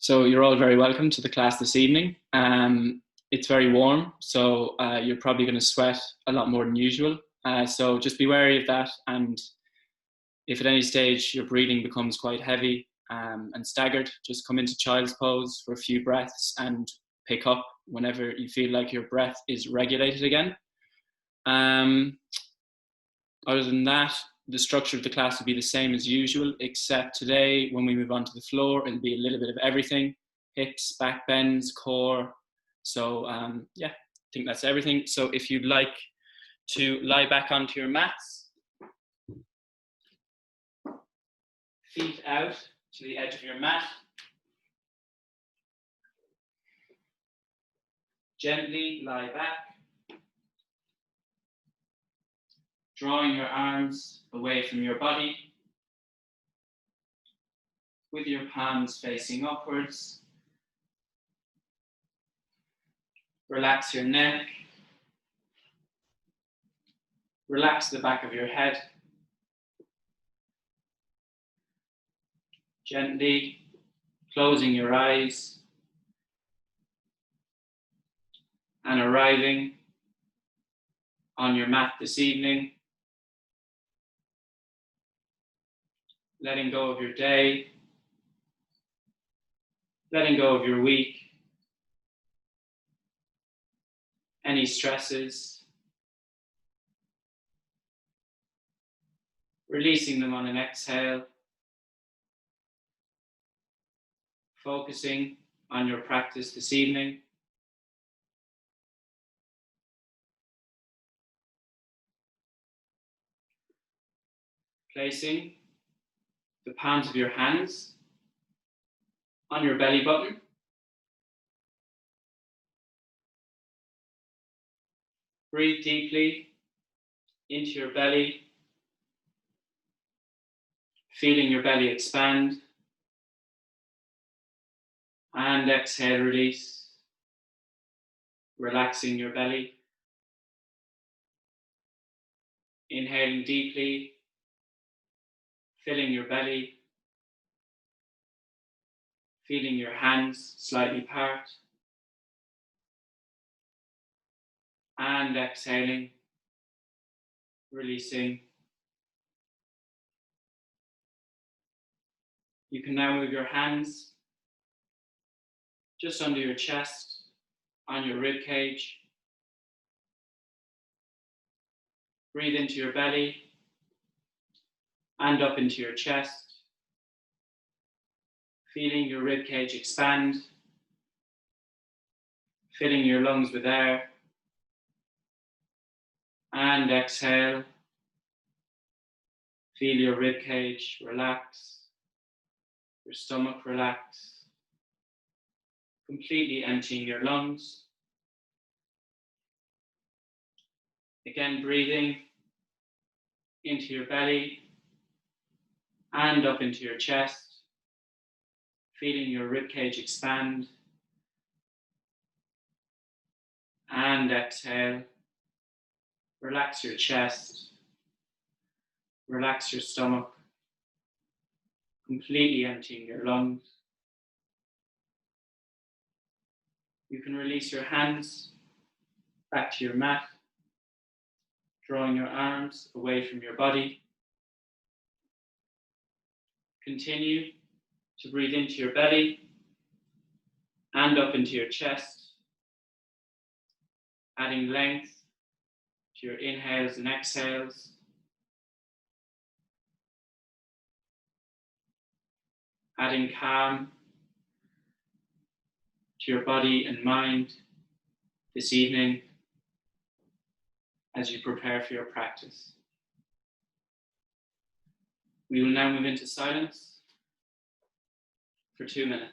So you're all very welcome to the class this evening. It's very warm, so you're probably going to sweat a lot more than usual. So just be wary of that. And if at any stage your breathing becomes quite heavy and staggered, just come into child's pose for a few breaths and pick up whenever you feel like your breath is regulated again. Other than that, the structure of the class will be the same as usual, except today, when we move on to the floor, it'll be a little bit of everything: hips, back bends, core. So yeah, I think that's everything. So if you'd like to lie back onto your mats, feet out to the edge of your mat, gently lie back, drawing your arms away from your body, with your palms facing upwards. Relax your neck. Relax the back of your head. Gently closing your eyes and arriving on your mat this evening. Letting go of your day. Letting go of your week. Any stresses. Releasing them on an exhale. Focusing on your practice this evening. Placing the palms of your hands on your belly button. Breathe deeply into your belly, feeling your belly expand. And exhale, release, relaxing your belly. Inhaling deeply, filling your belly, feeling your hands slightly apart. And exhaling, releasing. You can now move your hands just under your chest, on your rib cage. Breathe into your belly and up into your chest, feeling your rib cage expand, filling your lungs with air. And exhale, feel your rib cage relax, your stomach relax, completely emptying your lungs. Again, breathing into your belly and up into your chest, feeling your rib cage expand. And exhale, relax your chest, relax your stomach, completely emptying your lungs. You can release your hands back to your mat, drawing your arms away from your body. Continue to breathe into your belly and up into your chest, adding length to your inhales and exhales. Adding calm to your body and mind this evening as you prepare for your practice. We will now move into silence for 2 minutes.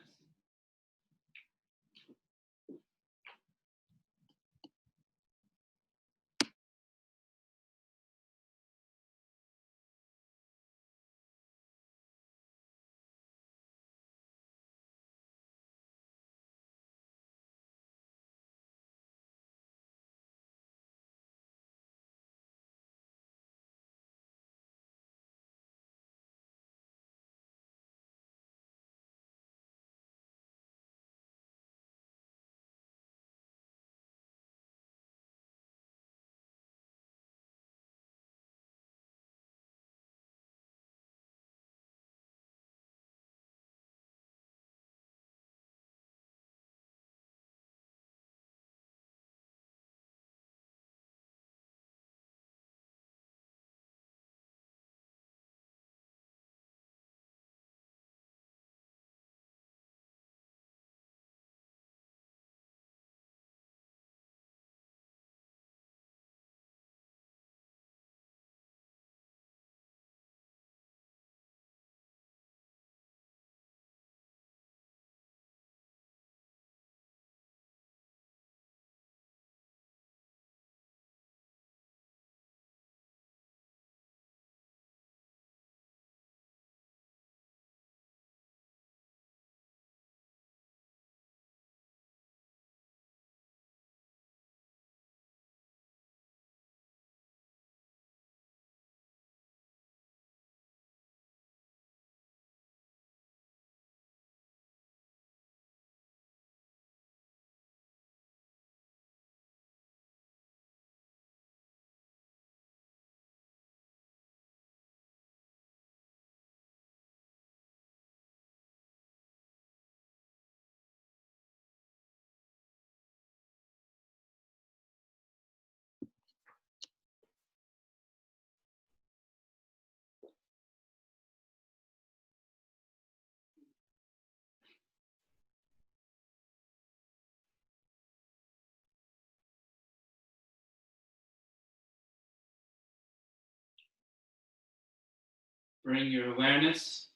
Bring your awareness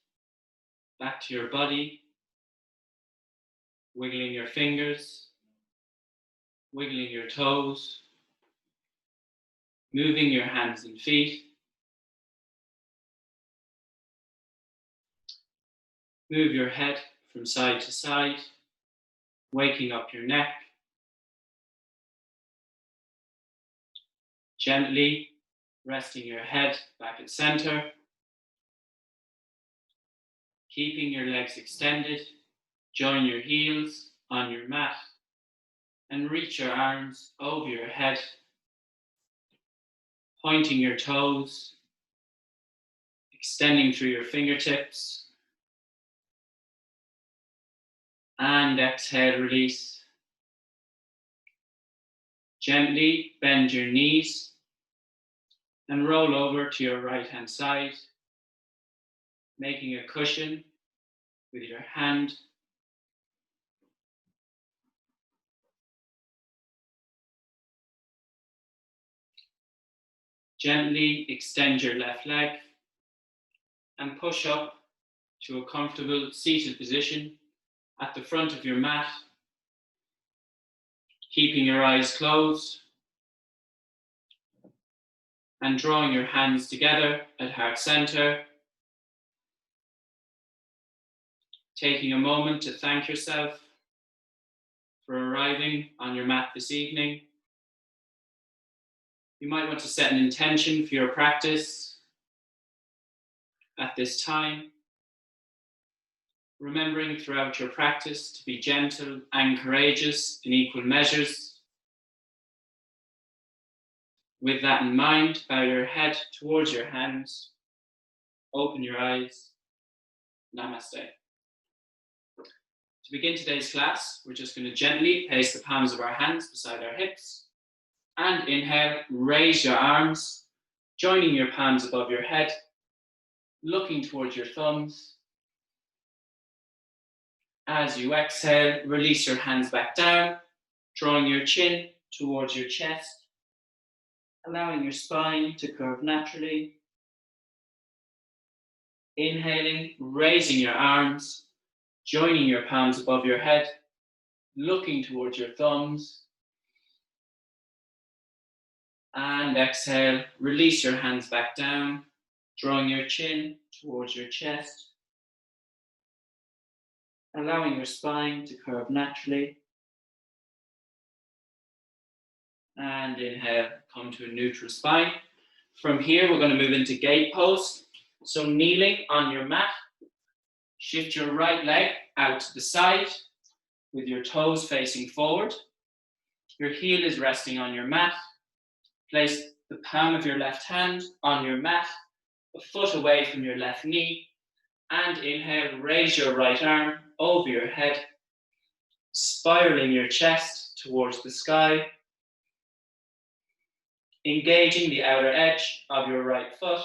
back to your body, wiggling your fingers, wiggling your toes, moving your hands and feet. Move your head from side to side, waking up your neck. Gently resting your head back at center, keeping your legs extended. Join your heels on your mat and reach your arms over your head, pointing your toes, extending through your fingertips. And exhale, release. Gently bend your knees and roll over to your right hand side, making a cushion with your hand. Gently extend your left leg and push up to a comfortable seated position at the front of your mat, keeping your eyes closed and drawing your hands together at heart center. Taking a moment to thank yourself for arriving on your mat this evening. You might want to set an intention for your practice at this time, remembering throughout your practice to be gentle and courageous in equal measures. With that in mind, bow your head towards your hands, open your eyes. Namaste. To begin today's class, we're just going to gently place the palms of our hands beside our hips. And inhale, raise your arms, joining your palms above your head, looking towards your thumbs. As you exhale, release your hands back down, drawing your chin towards your chest, allowing your spine to curve naturally. Inhaling, raising your arms, joining your palms above your head, looking towards your thumbs. And exhale, release your hands back down, drawing your chin towards your chest, allowing your spine to curve naturally. And inhale, come to a neutral spine. From here, we're going to move into gate pose. So kneeling on your mat, shift your right leg out to the side with your toes facing forward. Your heel is resting on your mat. Place the palm of your left hand on your mat, a foot away from your left knee. And inhale, raise your right arm over your head, spiraling your chest towards the sky, engaging the outer edge of your right foot,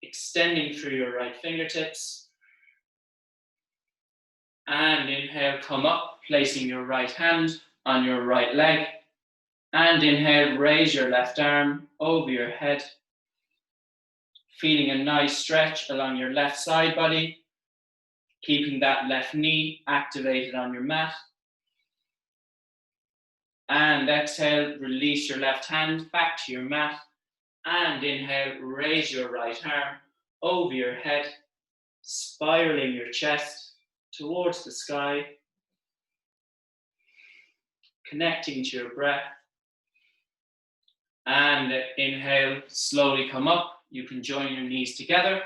extending through your right fingertips. And inhale, come up, placing your right hand on your right leg. And inhale, raise your left arm over your head, feeling a nice stretch along your left side body, keeping that left knee activated on your mat. And exhale, release your left hand back to your mat. And inhale, raise your right arm over your head, spiraling your chest towards the sky, connecting to your breath. And inhale, slowly come up. You can join your knees together.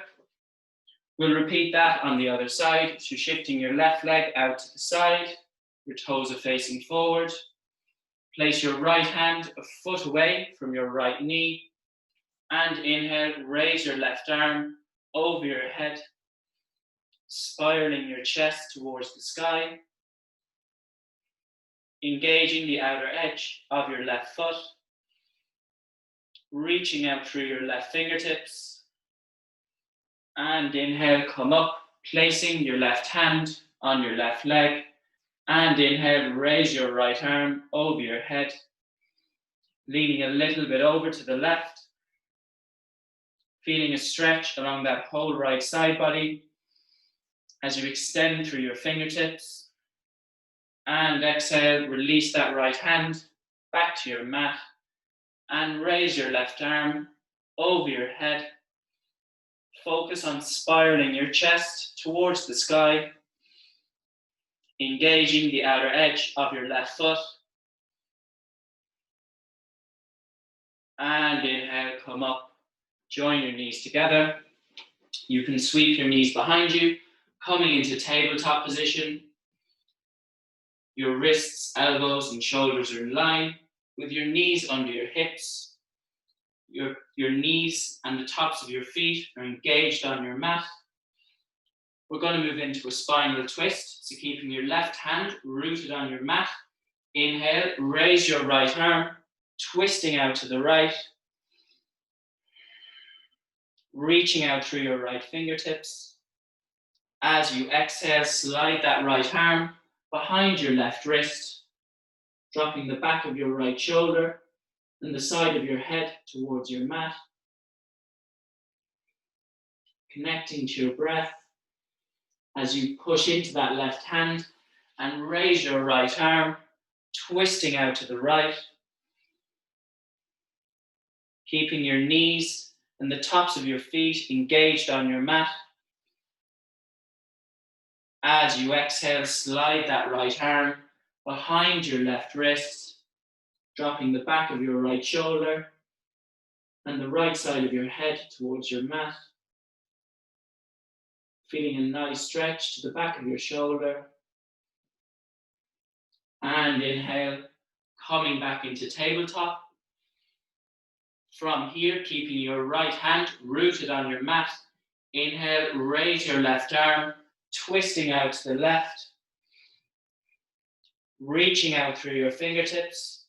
We'll repeat that on the other side. So shifting your left leg out to the side, your toes are facing forward. Place your right hand a foot away from your right knee. And inhale, raise your left arm over your head, spiraling your chest towards the sky, engaging the outer edge of your left foot, reaching out through your left fingertips. And inhale, come up, placing your left hand on your left leg. And inhale, raise your right arm over your head, leaning a little bit over to the left, Feeling a stretch along that whole right side body as you extend through your fingertips. And exhale, release that right hand back to your mat and raise your left arm over your head. Focus on spiraling your chest towards the sky, engaging the outer edge of your left foot. And inhale, come up, join your knees together. You can sweep your knees behind you, coming into tabletop position. Your wrists, elbows, and shoulders are in line with your knees under your hips. Your knees and the tops of your feet are engaged on your mat. We're going to move into a spinal twist. So keeping your left hand rooted on your mat. Inhale, raise your right arm, twisting out to the right. Reaching out through your right fingertips. As you exhale, slide that right arm behind your left wrist, dropping the back of your right shoulder and the side of your head towards your mat. Connecting to your breath as you push into that left hand and raise your right arm, twisting out to the right. Keeping your knees and the tops of your feet engaged on your mat. As you exhale, slide that right arm behind your left wrist, dropping the back of your right shoulder and the right side of your head towards your mat. Feeling a nice stretch to the back of your shoulder. And inhale, coming back into tabletop. From here, keeping your right hand rooted on your mat. Inhale, raise your left arm, twisting out to the left. Reaching out through your fingertips.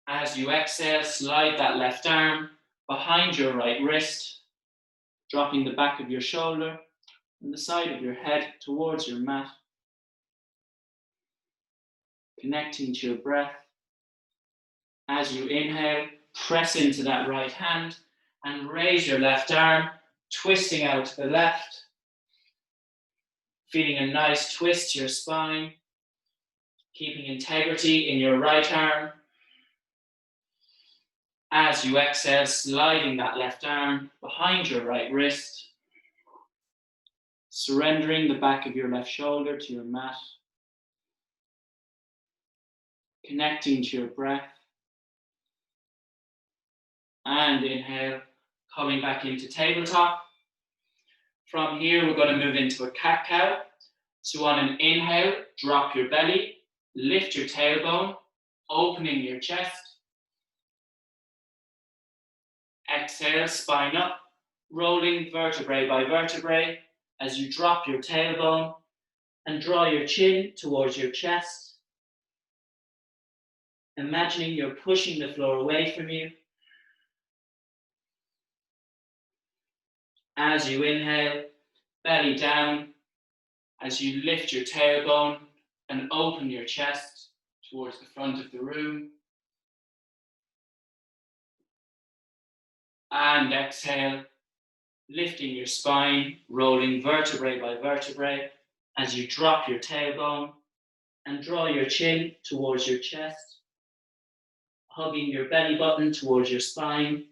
As you exhale, slide that left arm behind your right wrist, dropping the back of your shoulder and the side of your head towards your mat. Connecting to your breath. As you inhale, press into that right hand and raise your left arm, twisting out to the left. Feeling a nice twist to your spine. Keeping integrity in your right arm. As you exhale, sliding that left arm behind your right wrist. Surrendering the back of your left shoulder to your mat. Connecting to your breath. And inhale, coming back into tabletop. From here, we're going to move into a cat-cow. So on an inhale, drop your belly, lift your tailbone, opening your chest. Exhale, spine up, rolling vertebrae by vertebrae as you drop your tailbone and draw your chin towards your chest. Imagining you're pushing the floor away from you. As you inhale, belly down, as you lift your tailbone and open your chest towards the front of the room. And exhale, lifting your spine, rolling vertebrae by vertebrae as you drop your tailbone and draw your chin towards your chest, hugging your belly button towards your spine.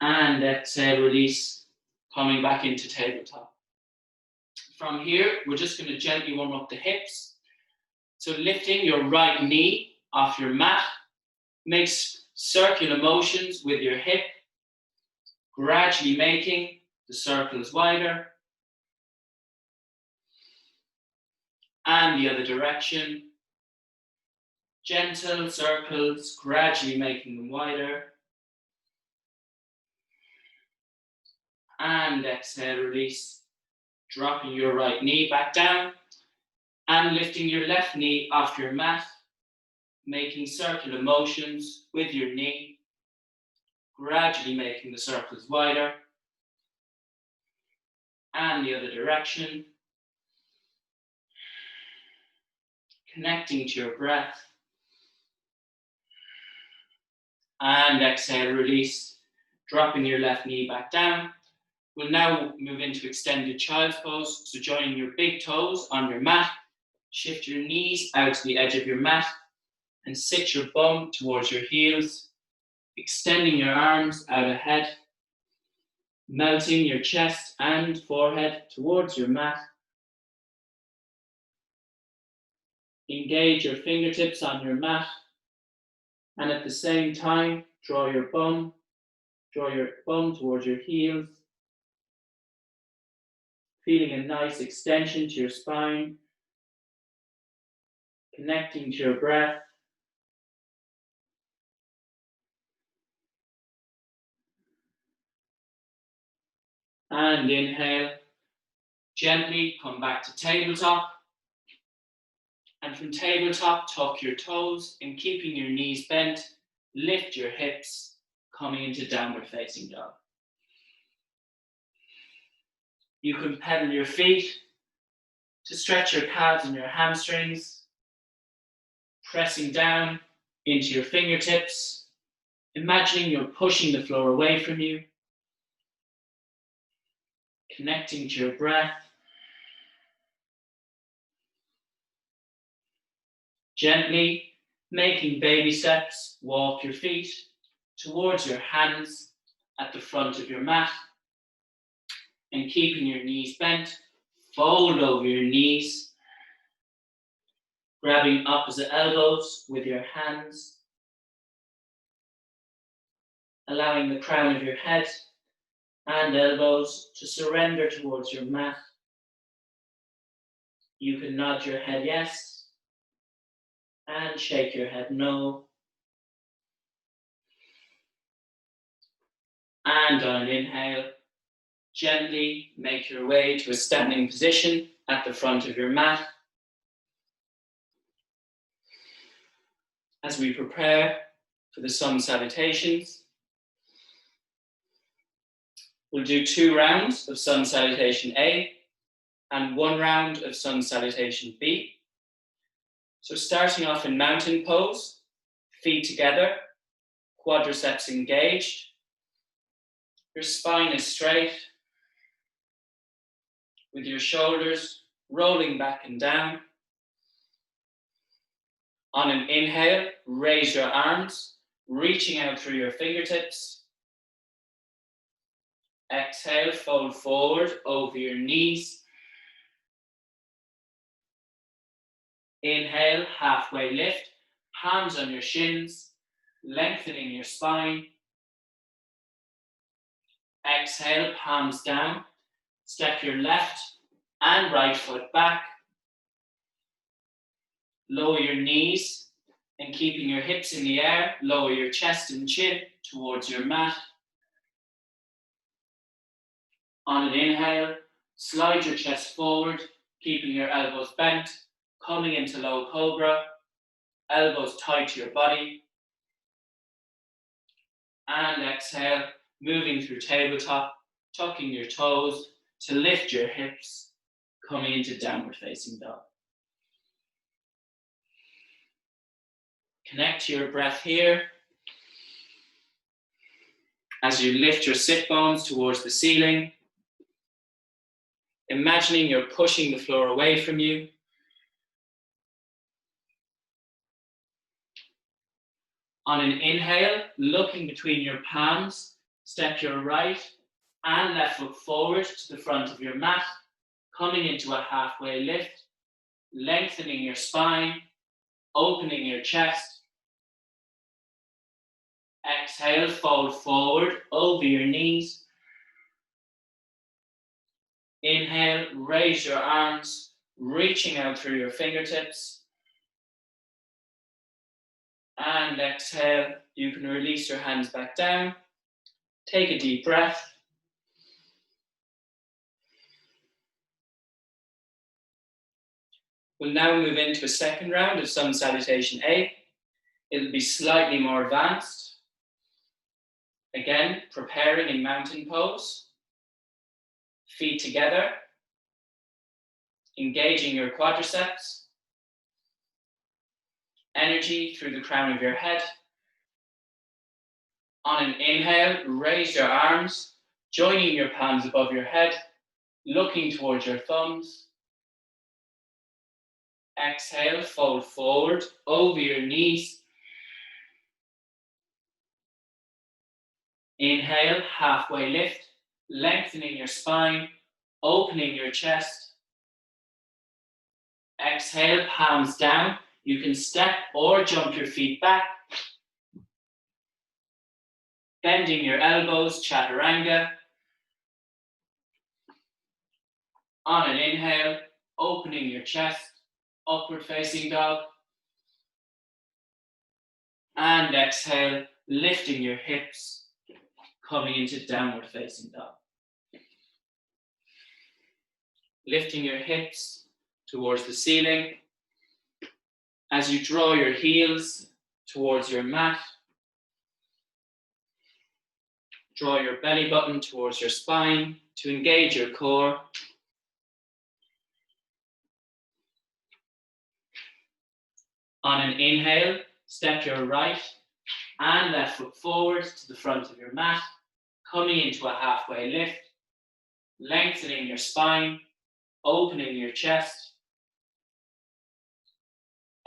And exhale, release, coming back into tabletop. From here, we're just going to gently warm up the hips. So lifting your right knee off your mat, make circular motions with your hip, gradually making the circles wider. And the other direction. Gentle circles, gradually making them wider. And exhale, release, dropping your right knee back down and lifting your left knee off your mat, making circular motions with your knee, gradually making the circles wider. And the other direction. Connecting to your breath. And exhale, release, dropping your left knee back down. We'll now move into extended child's pose. So joining your big toes on your mat, shift your knees out to the edge of your mat and sit your bum towards your heels, extending your arms out ahead, melting your chest and forehead towards your mat. Engage your fingertips on your mat, and at the same time, draw your bum towards your heels, feeling a nice extension to your spine, connecting to your breath. And inhale, gently come back to tabletop. And from tabletop, tuck your toes and keeping your knees bent, lift your hips, coming into downward facing dog. You can pedal your feet to stretch your calves and your hamstrings, pressing down into your fingertips, imagining you're pushing the floor away from you, connecting to your breath. Gently making baby steps, walk your feet towards your hands at the front of your mat and keeping your knees bent, fold over your knees, grabbing opposite elbows with your hands, allowing the crown of your head and elbows to surrender towards your mat. You can nod your head yes and shake your head no. And on an inhale, gently make your way to a standing position at the front of your mat. As we prepare for the sun salutations, we'll do 2 rounds of sun salutation A and 1 round of sun salutation B. So starting off in mountain pose, feet together, quadriceps engaged. Your spine is straight, with your shoulders rolling back and down. On an inhale, raise your arms, reaching out through your fingertips. Exhale, fold forward over your knees. Inhale, halfway lift, hands on your shins, lengthening your spine. Exhale, palms down. Step your left and right foot back. Lower your knees and keeping your hips in the air, lower your chest and chin towards your mat. On an inhale, slide your chest forward, keeping your elbows bent, coming into low cobra, elbows tight to your body. And exhale, moving through tabletop, tucking your toes to lift your hips, coming into downward facing dog. Connect to your breath here as you lift your sit bones towards the ceiling, imagining you're pushing the floor away from you. On an inhale, looking between your palms, step your right and left foot forward to the front of your mat, coming into a halfway lift, lengthening your spine, opening your chest. Exhale, fold forward over your knees. Inhale, raise your arms, reaching out through your fingertips. And exhale, you can release your hands back down. Take a deep breath. We'll now move into a second round of sun salutation A. It'll be slightly more advanced. Again, preparing in mountain pose. Feet together. Engaging your quadriceps. Energy through the crown of your head. On an inhale, raise your arms, joining your palms above your head, looking towards your thumbs. Exhale, fold forward over your knees. Inhale, halfway lift, lengthening your spine, opening your chest. Exhale, palms down. You can step or jump your feet back. Bending your elbows, chaturanga. On an inhale, opening your chest, upward facing dog. And exhale, lifting your hips, coming into downward facing dog. Lifting your hips towards the ceiling. As you draw your heels towards your mat, draw your belly button towards your spine to engage your core. On an inhale, step your right and left foot forward to the front of your mat, coming into a halfway lift, lengthening your spine, opening your chest.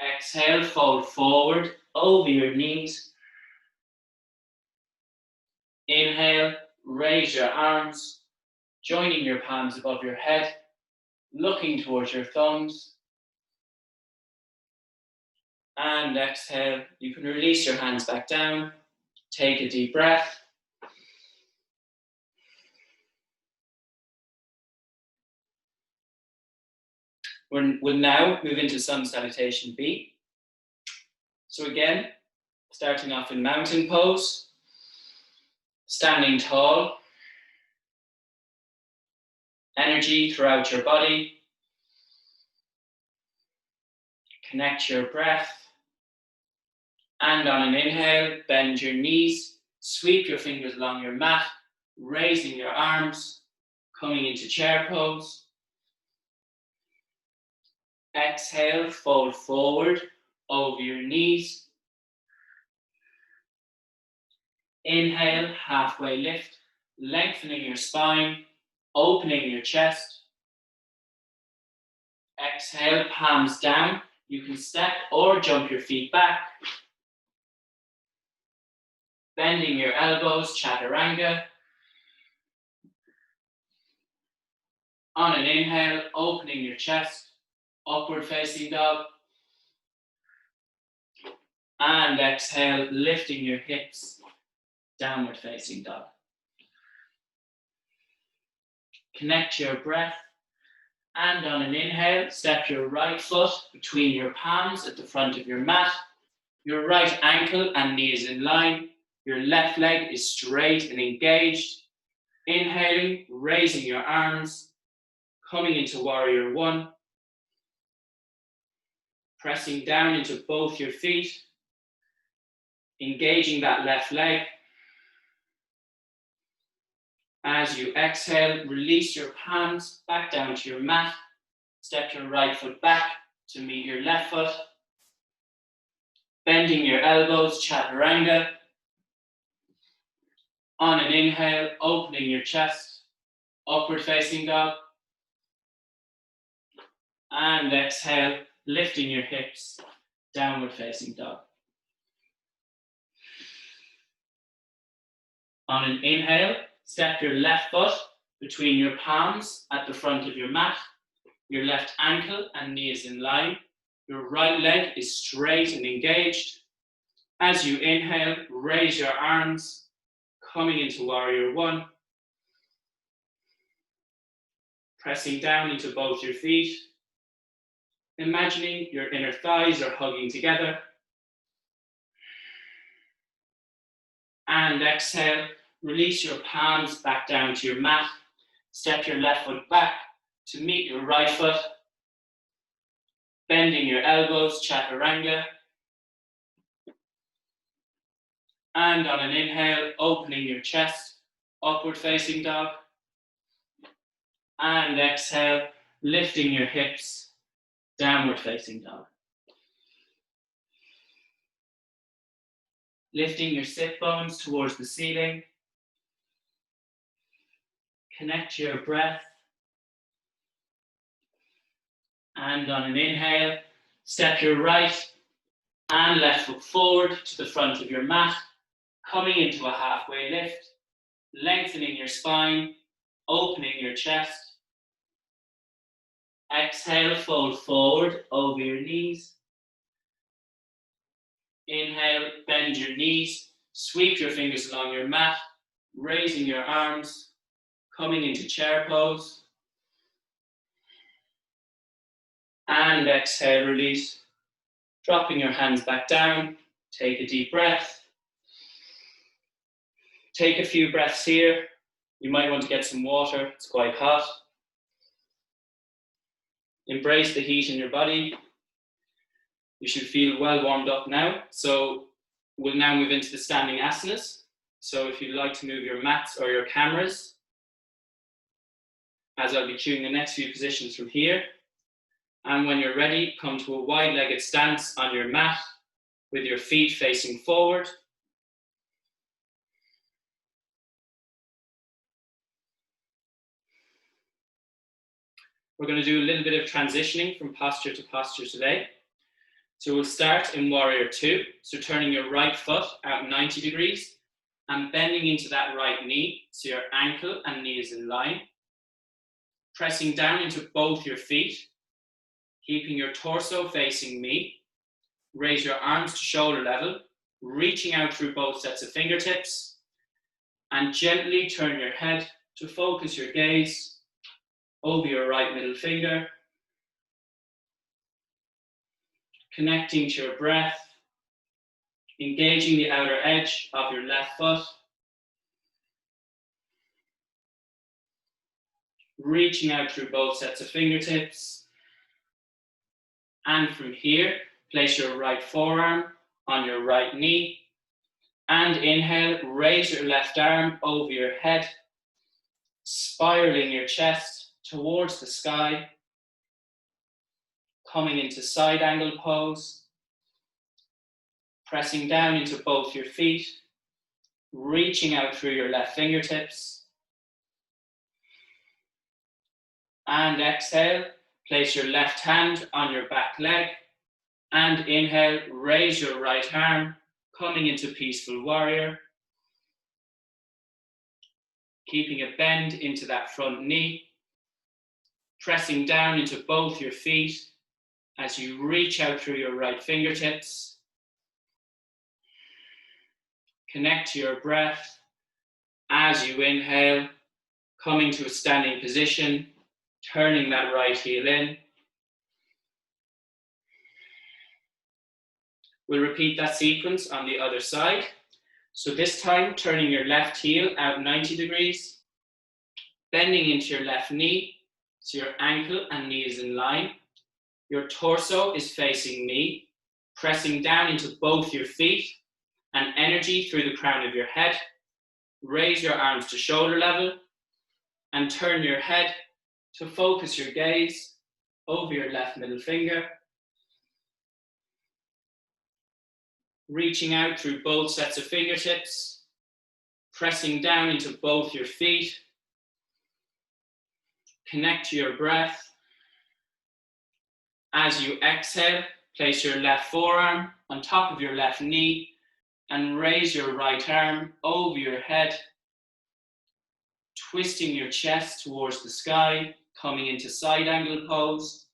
Exhale, fold forward over your knees. Inhale, raise your arms, joining your palms above your head, looking towards your thumbs. And exhale, you can release your hands back down. Take a deep breath. We'll now move into Sun Salutation B. So again, starting off in mountain pose, standing tall, energy throughout your body. Connect your breath. And on an inhale, bend your knees, sweep your fingers along your mat, raising your arms, coming into chair pose. Exhale, fold forward over your knees. Inhale, halfway lift, lengthening your spine, opening your chest. Exhale, palms down. You can step or jump your feet back. Bending your elbows, chaturanga. On an inhale, opening your chest, upward facing dog. And exhale, lifting your hips, downward facing dog. Connect your breath. And on an inhale, step your right foot between your palms at the front of your mat. Your right ankle and knee is in line. Your left leg is straight and engaged. Inhaling, raising your arms, coming into warrior one. Pressing down into both your feet. Engaging that left leg. As you exhale, release your palms back down to your mat. Step your right foot back to meet your left foot. Bending your elbows, chaturanga. On an inhale, opening your chest, upward facing dog. And exhale, lifting your hips, downward facing dog. On an inhale, step your left foot between your palms at the front of your mat. Your left ankle and knee is in line. Your right leg is straight and engaged. As you inhale, raise your arms, coming into warrior one. Pressing down into both your feet. Imagining your inner thighs are hugging together. And exhale, release your palms back down to your mat. Step your left foot back to meet your right foot. Bending your elbows, chaturanga. And on an inhale, opening your chest, upward facing dog. And exhale, lifting your hips, downward facing dog. Lifting your sit bones towards the ceiling. Connect to your breath. And on an inhale, step your right and left foot forward to the front of your mat, coming into a halfway lift, lengthening your spine, opening your chest. Exhale, fold forward over your knees. Inhale, bend your knees, sweep your fingers along your mat, raising your arms, coming into chair pose. And exhale, release. Dropping your hands back down, take a deep breath. Take a few breaths here. You might want to get some water, it's quite hot. Embrace the heat in your body. You should feel well warmed up now. So we'll now move into the standing asanas. So if you'd like to move your mats or your cameras, as I'll be cueing the next few positions from here. And when you're ready, come to a wide-legged stance on your mat with your feet facing forward. We're going to do a little bit of transitioning from posture to posture today. So we'll start in Warrior Two. So turning your right foot out 90 degrees and bending into that right knee. So your ankle and knee is in line. Pressing down into both your feet, keeping your torso facing me. Raise your arms to shoulder level, reaching out through both sets of fingertips, and gently turn your head to focus your gaze over your right middle finger, connecting to your breath, engaging the outer edge of your left foot, reaching out through both sets of fingertips, and from here, place your right forearm on your right knee, and inhale, raise your left arm over your head, spiraling your chest towards the sky, coming into side angle pose, pressing down into both your feet, reaching out through your left fingertips, and exhale, place your left hand on your back leg, and inhale, raise your right arm, coming into peaceful warrior, keeping a bend into that front knee, pressing down into both your feet as you reach out through your right fingertips. Connect to your breath as you inhale, coming to a standing position, turning that right heel in. We'll repeat that sequence on the other side. So this time, turning your left heel out 90 degrees, bending into your left knee, so your ankle and knee is in line. Your torso is facing me, pressing down into both your feet and energy through the crown of your head. Raise your arms to shoulder level and turn your head to focus your gaze over your left middle finger. Reaching out through both sets of fingertips, pressing down into both your feet. Connect to your breath. As you exhale, place your left forearm on top of your left knee and raise your right arm over your head, twisting your chest towards the sky, coming into side angle pose.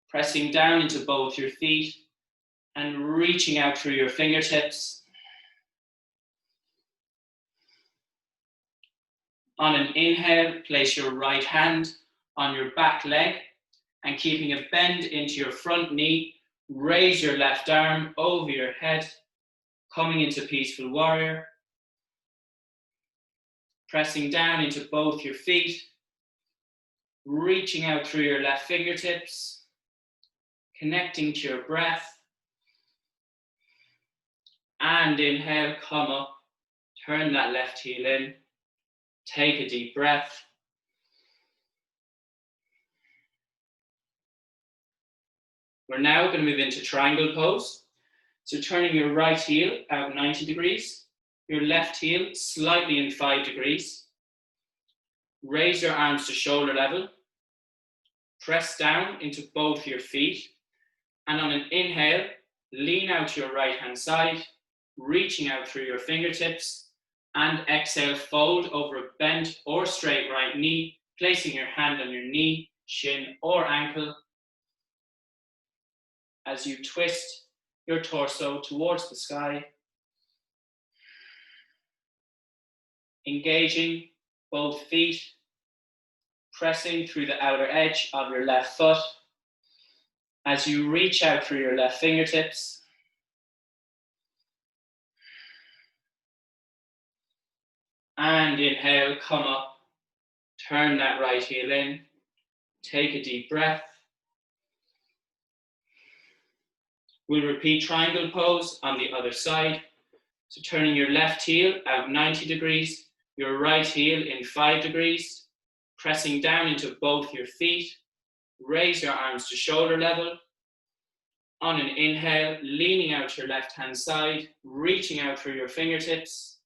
Pressing down into both your feet and reaching out through your fingertips. On an inhale, place your right hand on your back leg and keeping a bend into your front knee, raise your left arm over your head, coming into peaceful warrior. Pressing down into both your feet, reaching out through your left fingertips, connecting to your breath. And inhale, come up, turn that left heel in, take a deep breath. We're now going to move into triangle pose. So turning your right heel out 90 degrees, your left heel slightly in 5 degrees. Raise your arms to shoulder level. Press down into both your feet. And on an inhale, lean out to your right hand side, reaching out through your fingertips. And exhale, fold over a bent or straight right knee, placing your hand on your knee, shin or ankle as you twist your torso towards the sky, engaging both feet, pressing through the outer edge of your left foot as you reach out through your left fingertips. And inhale, come up, turn that right heel in, take a deep breath. We'll repeat triangle pose on the other side. So turning your left heel out 90 degrees, your right heel in 5 degrees, pressing down into both your feet. Raise your arms to shoulder level. On an inhale, leaning out your left hand side, reaching out through your fingertips.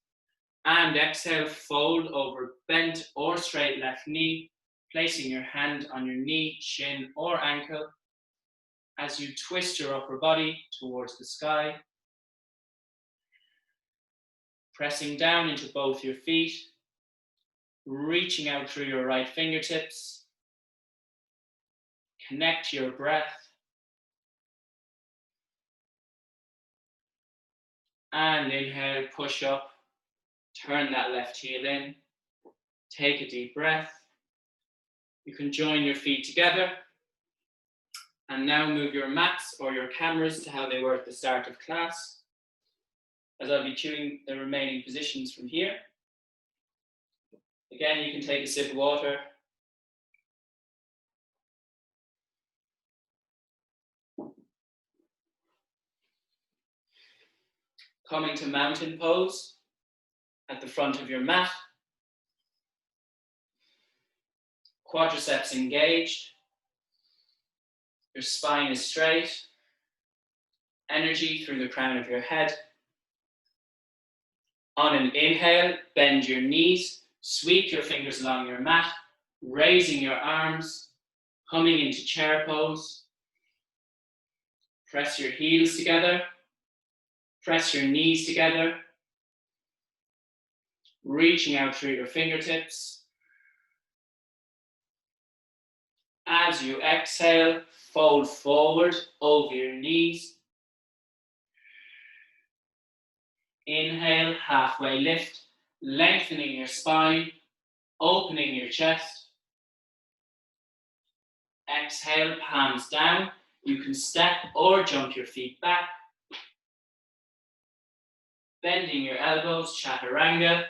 And exhale, fold over bent or straight left knee, placing your hand on your knee, shin or ankle as you twist your upper body towards the sky. Pressing down into both your feet, reaching out through your right fingertips. Connect your breath. And inhale, push up, turn that left heel in, take a deep breath. You can join your feet together and now move your mats or your cameras to how they were at the start of class, as I'll be cueing the remaining positions from here. Again, you can take a sip of water. Coming to mountain pose at the front of your mat. Quadriceps engaged. Your spine is straight. Energy through the crown of your head. On an inhale, bend your knees, sweep your fingers along your mat, raising your arms, coming into chair pose. Press your heels together, press your knees together, reaching out through your fingertips. As you exhale, fold forward over your knees. Inhale, halfway lift, lengthening your spine, opening your chest. Exhale, palms down. You can step or jump your feet back. Bending your elbows, chaturanga.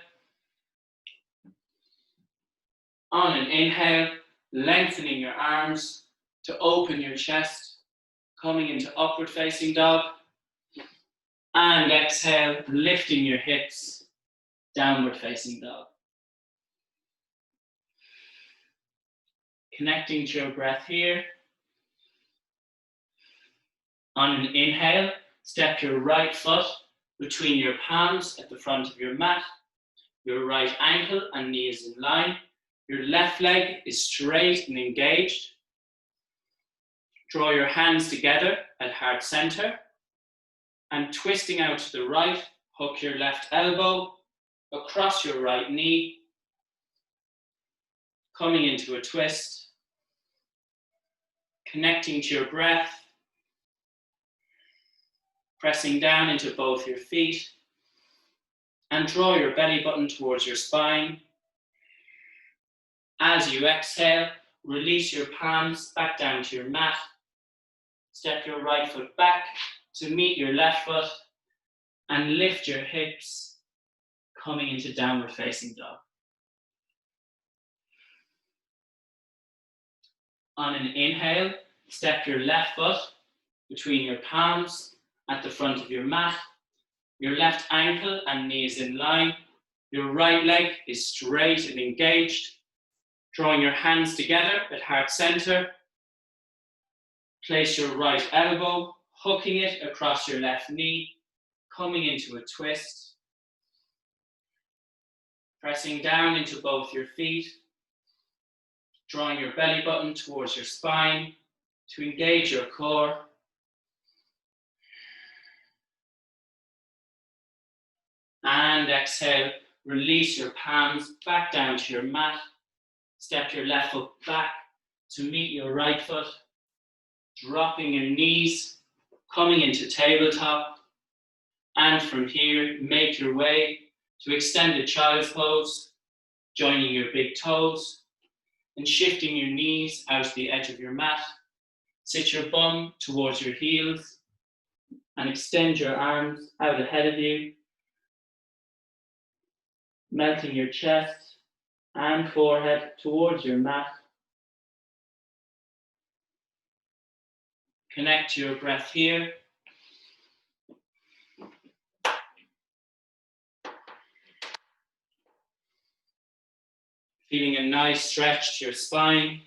On an inhale, lengthening your arms to open your chest, coming into upward facing dog. And exhale, lifting your hips, downward facing dog. Connecting to your breath here. On an inhale, step your right foot between your palms at the front of your mat. Your right ankle and knee is in line. Your left leg is straight and engaged. Draw your hands together at heart center. And twisting out to the right, hook your left elbow across your right knee. Coming into a twist. Connecting to your breath. Pressing down into both your feet. And draw your belly button towards your spine. As you exhale, release your palms back down to your mat. Step your right foot back to meet your left foot and lift your hips, coming into downward facing dog. On an inhale, step your left foot between your palms at the front of your mat. Your left ankle and knee is in line. Your right leg is straight and engaged. Drawing your hands together at heart center. Place your right elbow, hooking it across your left knee, coming into a twist, pressing down into both your feet, drawing your belly button towards your spine to engage your core. And exhale, release your palms back down to your mat. Step your left foot back to meet your right foot, dropping your knees, coming into tabletop. And from here, make your way to extended child's pose, joining your big toes and shifting your knees out to the edge of your mat. Sit your bum towards your heels and extend your arms out ahead of you, melting your chest and forehead towards your mat. Connect to your breath here. Feeling a nice stretch to your spine.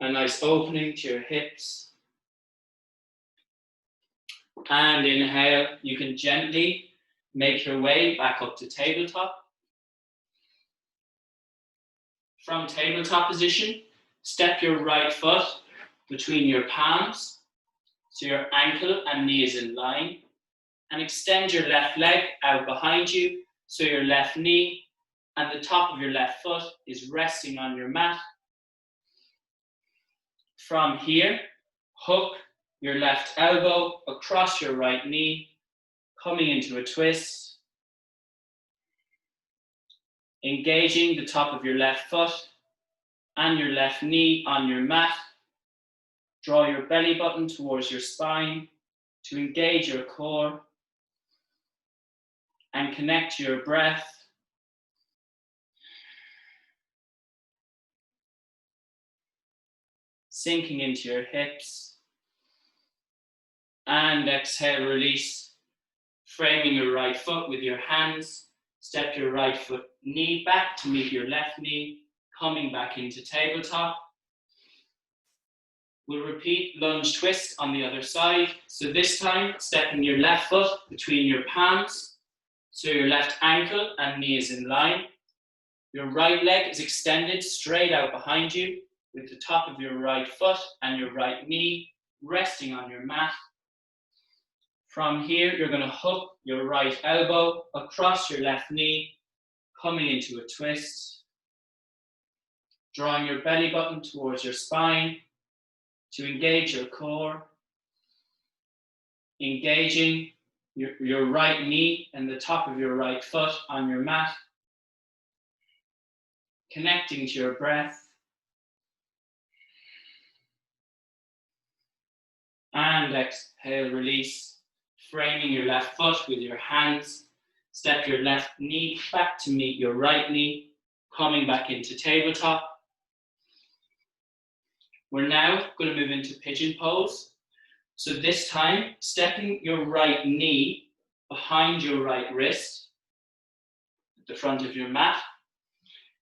A nice opening to your hips. And inhale, you can gently make your way back up to tabletop. From tabletop position, step your right foot between your palms so your ankle and knee is in line, and extend your left leg out behind you so your left knee and the top of your left foot is resting on your mat. From here, hook your left elbow across your right knee, coming into a twist, engaging the top of your left foot and your left knee on your mat. Draw your belly button towards your spine to engage your core and connect to your breath. Sinking into your hips. And exhale, release. Framing your right foot with your hands. Step your right foot knee back to meet your left knee, coming back into tabletop. We'll repeat lunge twist on the other side. So this time, stepping your left foot between your palms, so your left ankle and knee is in line. Your right leg is extended straight out behind you, with the top of your right foot and your right knee resting on your mat. From here, you're going to hook your right elbow across your left knee, coming into a twist, drawing your belly button towards your spine to engage your core, engaging your right knee and the top of your right foot on your mat, connecting to your breath. And exhale, release, framing your left foot with your hands. Step your left knee back to meet your right knee, coming back into tabletop. We're now going to move into pigeon pose. So this time, stepping your right knee behind your right wrist, at the front of your mat.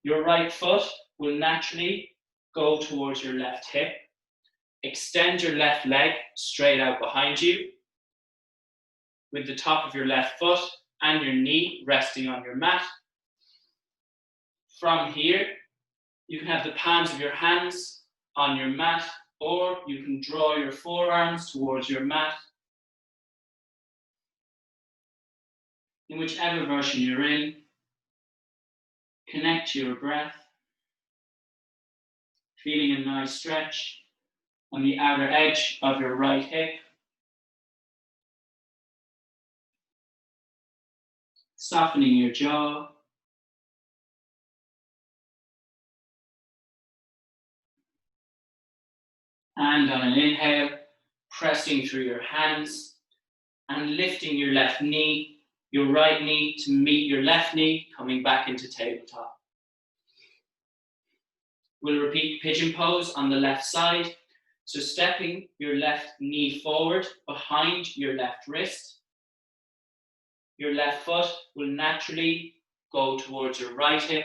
Your right foot will naturally go towards your left hip. Extend your left leg straight out behind you, with the top of your left foot and your knee resting on your mat. From here, you can have the palms of your hands on your mat, or you can draw your forearms towards your mat. In whichever version you're in, connect to your breath, feeling a nice stretch on the outer edge of your right hip. Softening your jaw. And on an inhale, pressing through your hands and lifting your left knee, your right knee to meet your left knee, coming back into tabletop. We'll repeat pigeon pose on the left side. So stepping your left knee forward behind your left wrist. Your left foot will naturally go towards your right hip.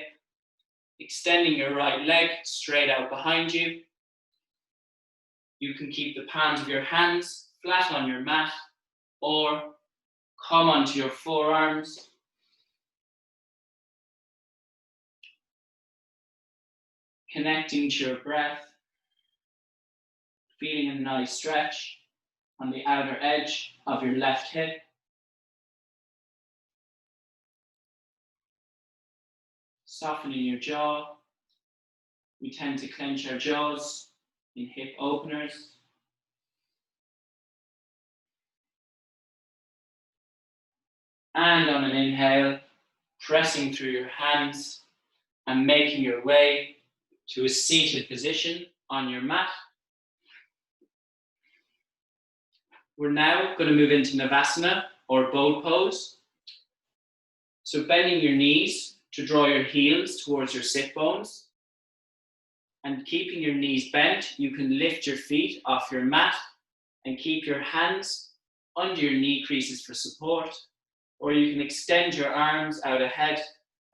Extending your right leg straight out behind you. You can keep the palms of your hands flat on your mat or come onto your forearms. Connecting to your breath. Feeling a nice stretch on the outer edge of your left hip. Softening your jaw. We tend to clench our jaws in hip openers. And on an inhale, pressing through your hands and making your way to a seated position on your mat. We're now going to move into Navasana or boat pose. So bending your knees to draw your heels towards your sit bones. And keeping your knees bent, you can lift your feet off your mat and keep your hands under your knee creases for support. Or you can extend your arms out ahead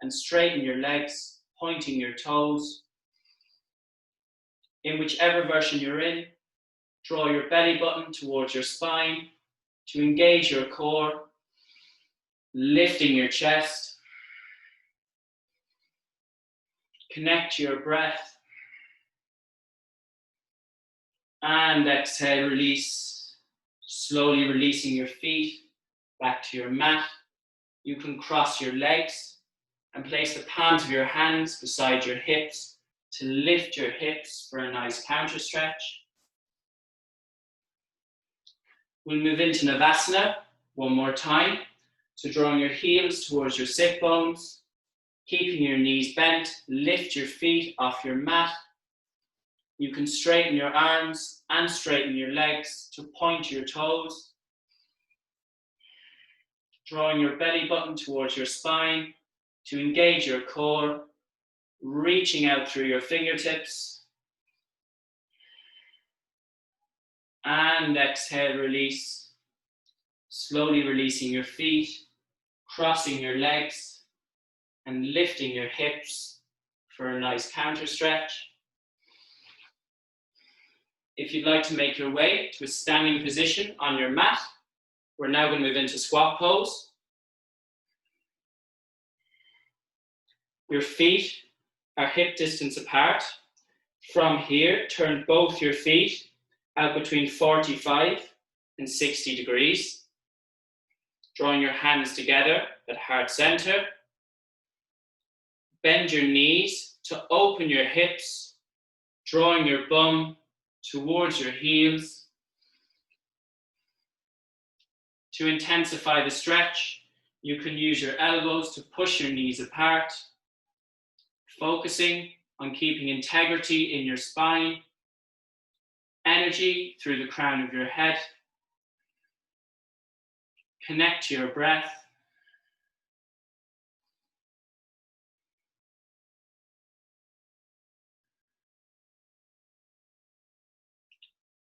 and straighten your legs, pointing your toes. In whichever version you're in, draw your belly button towards your spine to engage your core, lifting your chest. Connect to your breath. And exhale, release. Slowly releasing your feet back to your mat. You can cross your legs and place the palms of your hands beside your hips to lift your hips for a nice counter stretch. We'll move into Navasana one more time. So drawing your heels towards your sit bones, keeping your knees bent, lift your feet off your mat. You can straighten your arms and straighten your legs to point your toes. Drawing your belly button towards your spine to engage your core, reaching out through your fingertips. And exhale, release. Slowly releasing your feet, crossing your legs, and lifting your hips for a nice counter stretch. If you'd like to make your way to a standing position on your mat, we're now going to move into squat pose. Your feet are hip distance apart. From here, turn both your feet out between 45 and 60 degrees. Drawing your hands together at heart center. Bend your knees to open your hips, drawing your bum towards your heels. To intensify the stretch, you can use your elbows to push your knees apart, focusing on keeping integrity in your spine, energy through the crown of your head. Connect to your breath.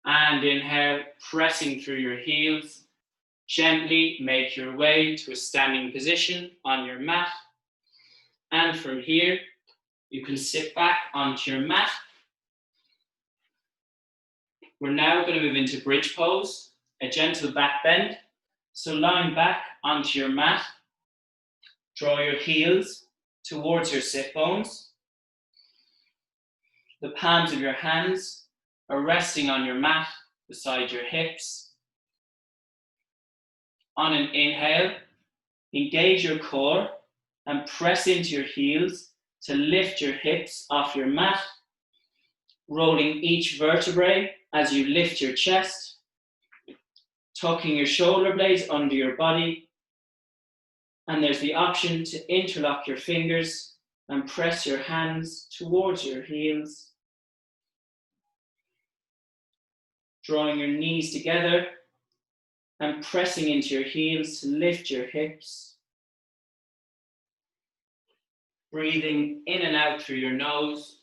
And inhale, pressing through your heels. Gently make your way to a standing position on your mat. And from here, you can sit back onto your mat. We're now going to move into bridge pose, a gentle back bend. So lying back onto your mat, draw your heels towards your sit bones. The palms of your hands are resting on your mat beside your hips. On an inhale, engage your core and press into your heels to lift your hips off your mat, rolling each vertebrae as you lift your chest, tucking your shoulder blades under your body, and there's the option to interlock your fingers and press your hands towards your heels. Drawing your knees together and pressing into your heels to lift your hips. Breathing in and out through your nose.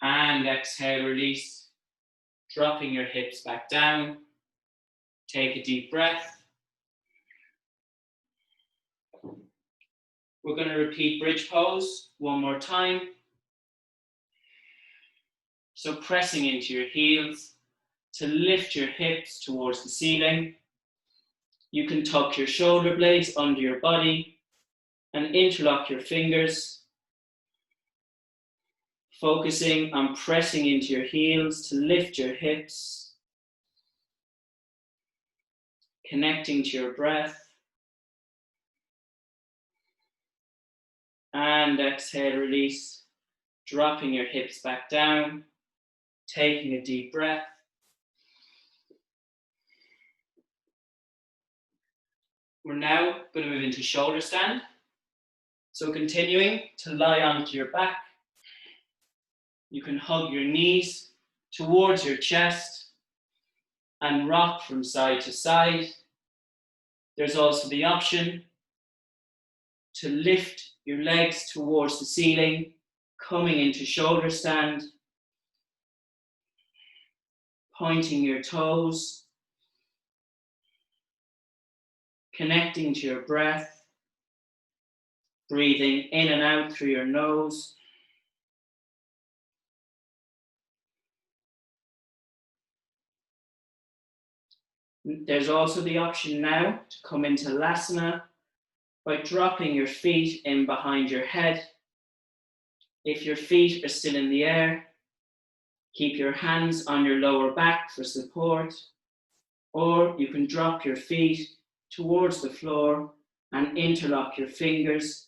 And exhale, release. Dropping your hips back down. Take a deep breath. We're going to repeat bridge pose one more time. So pressing into your heels to lift your hips towards the ceiling. You can tuck your shoulder blades under your body and interlock your fingers, focusing on pressing into your heels to lift your hips, connecting to your breath. And exhale, release, dropping your hips back down, taking a deep breath. We're now going to move into shoulder stand. So continuing to lie onto your back, you can hug your knees towards your chest and rock from side to side. There's also the option to lift your legs towards the ceiling, coming into shoulder stand, pointing your toes, connecting to your breath, breathing in and out through your nose. There's also the option now to come into Lasana by dropping your feet in behind your head. If your feet are still in the air, keep your hands on your lower back for support, or you can drop your feet towards the floor and interlock your fingers,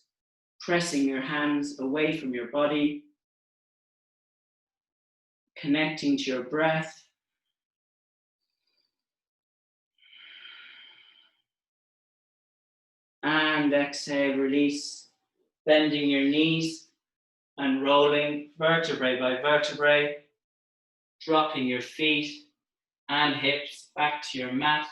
pressing your hands away from your body, connecting to your breath. And exhale, release, bending your knees and rolling vertebrae by vertebrae, dropping your feet and hips back to your mat.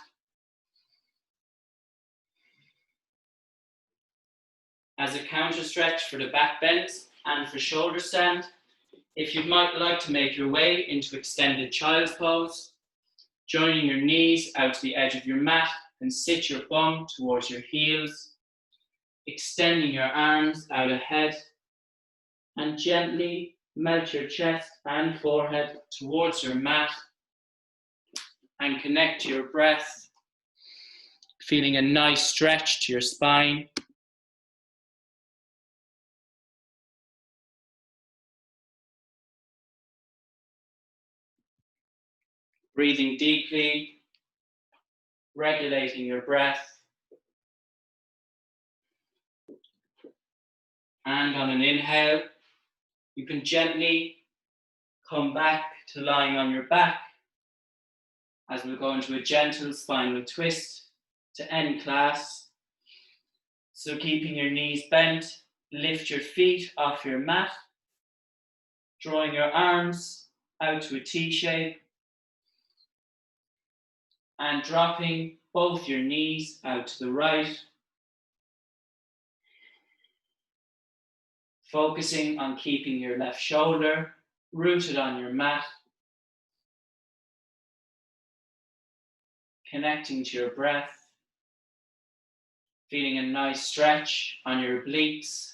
As a counter stretch for the back bends and for shoulder stand, if you might like to make your way into extended child's pose, joining your knees out to the edge of your mat and sit your bum towards your heels, extending your arms out ahead, and gently melt your chest and forehead towards your mat and connect to your breath, feeling a nice stretch to your spine. Breathing deeply, regulating your breath. And on an inhale, you can gently come back to lying on your back as we'll go into a gentle spinal twist to end class. So keeping your knees bent, lift your feet off your mat, drawing your arms out to a T shape and dropping both your knees out to the right. Focusing on keeping your left shoulder rooted on your mat, connecting to your breath, feeling a nice stretch on your obliques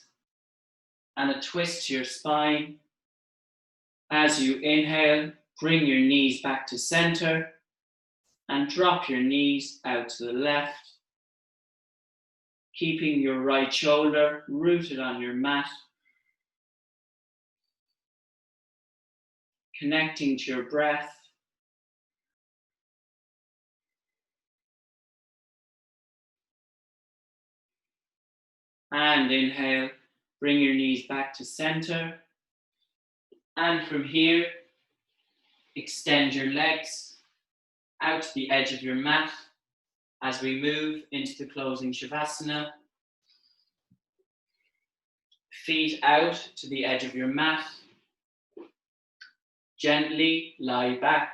and a twist to your spine. As you inhale, bring your knees back to center and drop your knees out to the left, keeping your right shoulder rooted on your mat, connecting to your breath. And inhale, bring your knees back to center. And from here, extend your legs out to the edge of your mat as we move into the closing Shavasana. Feet out to the edge of your mat. Gently lie back,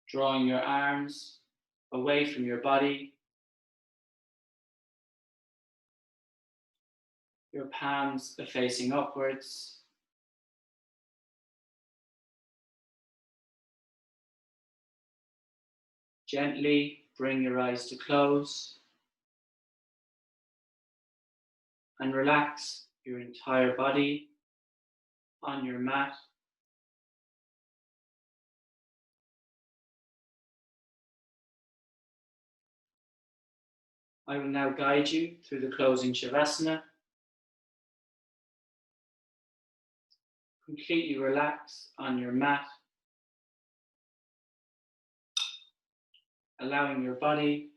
drawing your arms away from your body. Your palms are facing upwards. Gently bring your eyes to close. and relax your entire body on your mat. I will now guide you through the closing Shavasana. Completely relax on your mat, allowing your body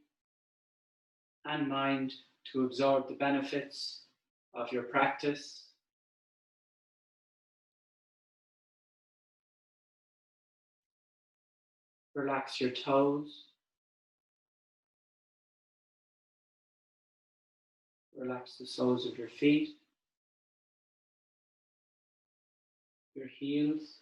and mind to absorb the benefits of your practice. Relax your toes. Relax the soles of your feet, your heels,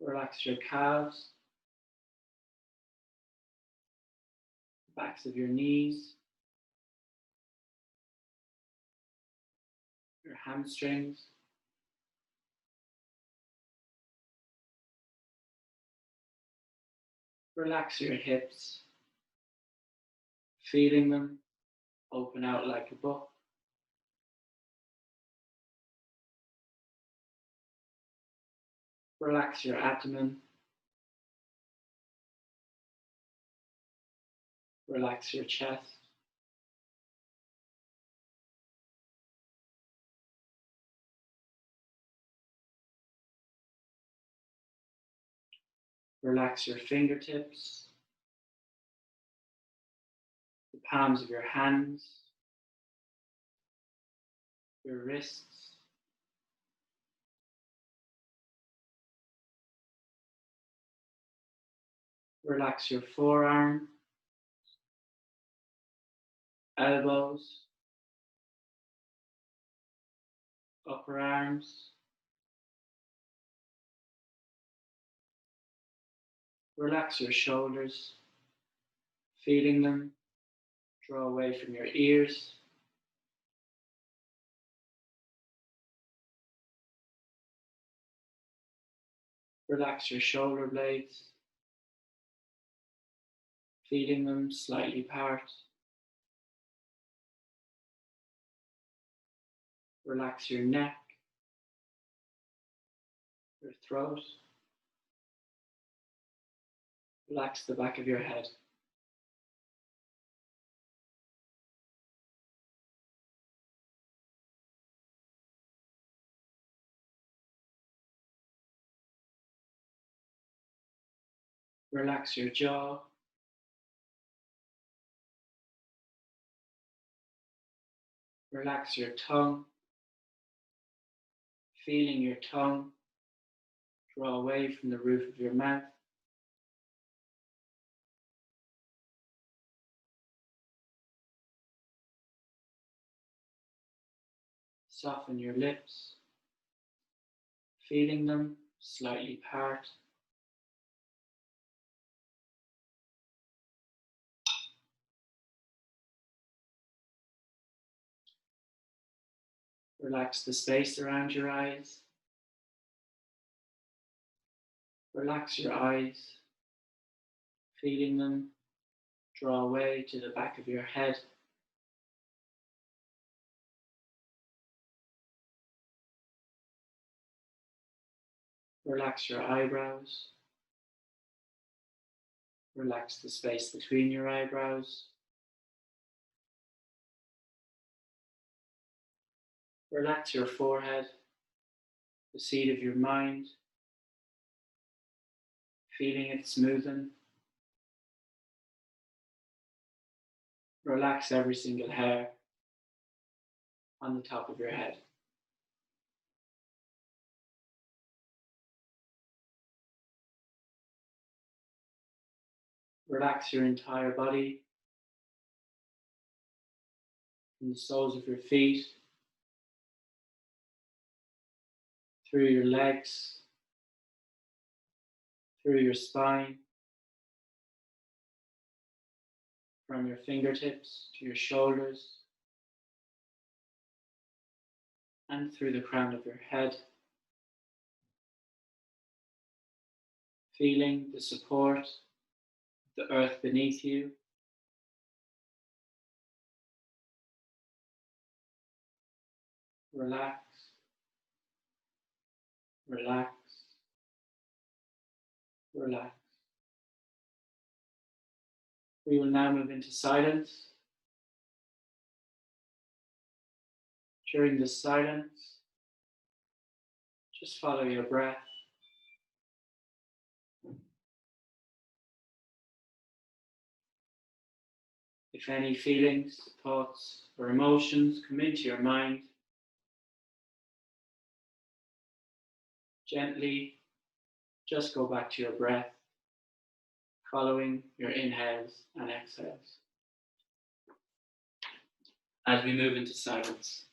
relax your calves, the backs of your knees, your hamstrings, relax your hips, feeling them open out like a book. Relax your abdomen. Relax your chest. Relax your fingertips, the palms of your hands, your wrists, relax your forearm, elbows, upper arms. Relax your shoulders, feeling them draw away from your ears. Relax your shoulder blades, feeling them slightly apart. Relax your neck, your throat. Relax the back of your head. Relax your jaw. Relax your tongue, feeling your tongue draw away from the roof of your mouth. Soften your lips, feeling them slightly apart. Relax the space around your eyes. Relax your eyes, feeling them draw away to the back of your head. Relax your eyebrows. Relax the space between your eyebrows. Relax your forehead, the seat of your mind, feeling it smoothen. Relax every single hair on the top of your head. Relax your entire body, from the soles of your feet, through your legs, through your spine, from your fingertips to your shoulders, and through the crown of your head, feeling the support of the earth beneath you Relax, relax, relax. We will now move into silence. During this silence, just follow your breath. If any feelings, thoughts, or emotions come into your mind, gently just go back to your breath, following your inhales and exhales. As we move into silence.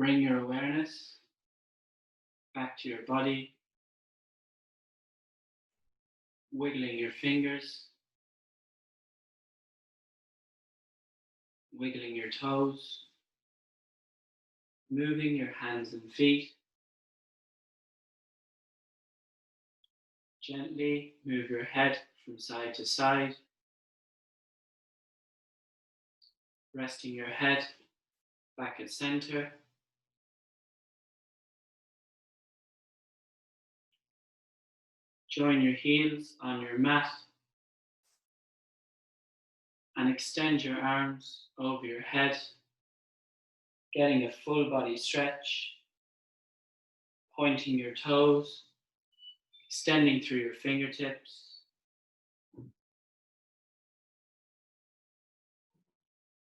Bring your awareness back to your body, wiggling your fingers, wiggling your toes, moving your hands and feet. Gently move your head from side to side, resting your head back at center. Join your heels on your mat and extend your arms over your head, getting a full body stretch, pointing your toes, extending through your fingertips.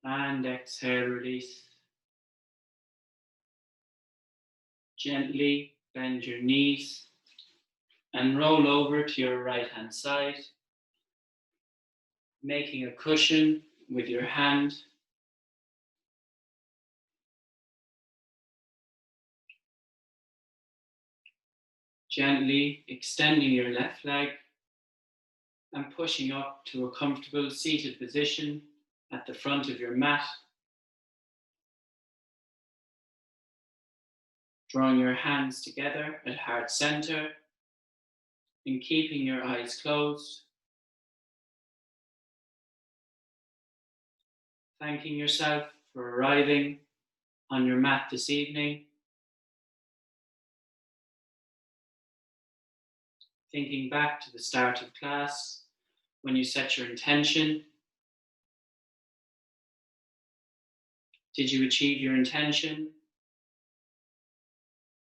And exhale, release. Gently bend your knees and roll over to your right hand side, making a cushion with your hand. Gently extending your left leg and pushing up to a comfortable seated position at the front of your mat. Drawing your hands together at heart center and keeping your eyes closed. Thanking yourself for arriving on your mat this evening. Thinking back to the start of class when you set your intention. Did you achieve your intention?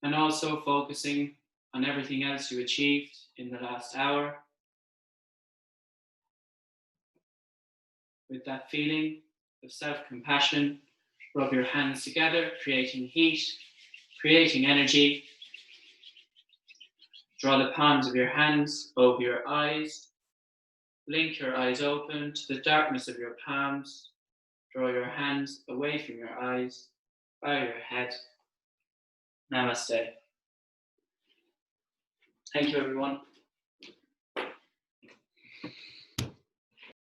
And also focusing on everything else you achieved in the last hour. With that feeling of self-compassion, rub your hands together, creating heat, creating energy. Draw the palms of your hands over your eyes. Blink your eyes open to the darkness of your palms. Draw your hands away from your eyes. Bow your head. Namaste. Thank you, everyone.